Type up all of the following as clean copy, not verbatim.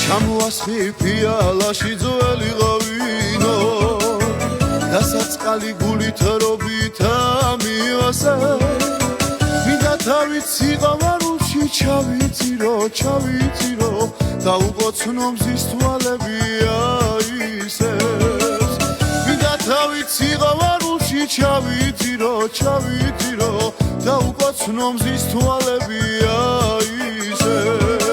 ჩამოასხი ფიალაში ძველიღო ვინო დასაწყალი გულით რობითა მივასე მინდა თავით სიყვარულში ჩავიწირო და უყოცნო მზის თვალები აისეს მინდა თავით სიყვარულში ჩავიწირო და უყოცნო მზის თვალები აისეს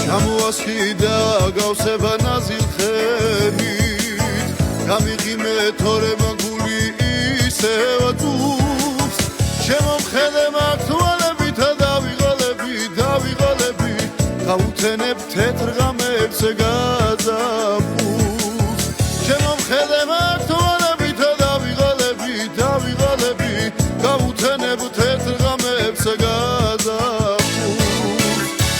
ჩამოასხი და გავსება ნაზილხებით გამიღიმე თორე მაგული ისევ აწუხს შემომხედე მაგ თვალებით დავიღალები გავუთენებ თეთრ ღამებს გაზაფხულს შემომხედე მაგ თვალებით დავიღალები გავუთენებ თეთრ ღამებს გაზაფხულს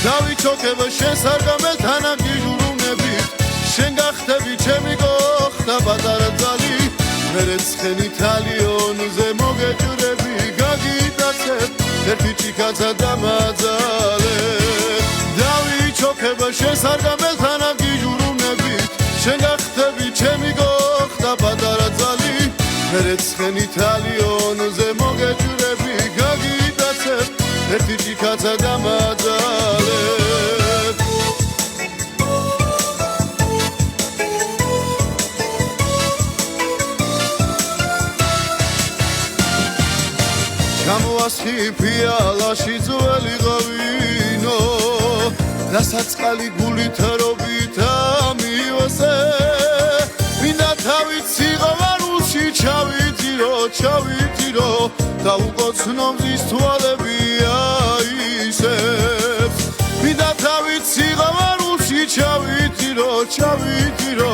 დავიჩოქებ შენ სარგამელთან აგიჟურუნებით შენ გახდები ჩემი გოხდა პატარა ძალი მერე ცხენი თალიონზე მოგეჭრები გაგიტაცებ ერთი ჭიქაცა დამაძალე დავიჩოქებ შენ სარგამელთან აგიჟურუნებით შენ გახდები ჩემი გოხდა პატარა ძალი მერე ცხენი თალიონზე მოგეჭრები გაგიტაცებ ერთი ჭიქაცა დამაძალე ჩამოასხი ფიალაში ძველიღო ვინო დასაწყალი გულით რობითა მივასე მინდა თავით სიყვარულში ჩავიწირო და უყოცნო მზის თვალები აისებს მინდა თავით სიყვარულში ჩავიწირო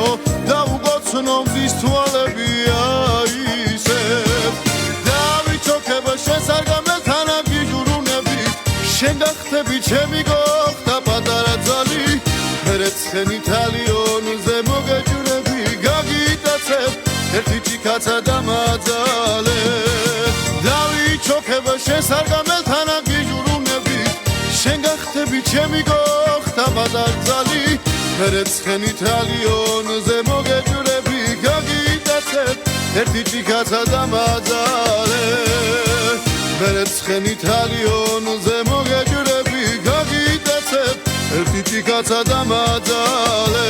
და უყოცნო მზის თვალები აისებს დავიჩოქებ შენ სარგამელთან აგიჟურუნებით შენ გახდები ჩემი გოხდა პატარა ძალი მერე ცხენი თალიონზე მოგეჭრები გაგიტაცებ ერთი ჭიქაცა დამაძალე დავიჩოქებ შენ სარგამელთან აგიჟურუნებით შენ გახდები ჩემი გოხდა პატარა ძალი მერე ცხენი თალიონზე მოგეჭრები გაგიტაცებ ერთი ჭიქაცა დამაძალე მერე ცხენი თალიონზე მოგეჭრები გაგიტაცებ ერთი ჭიქაცა დამაძალე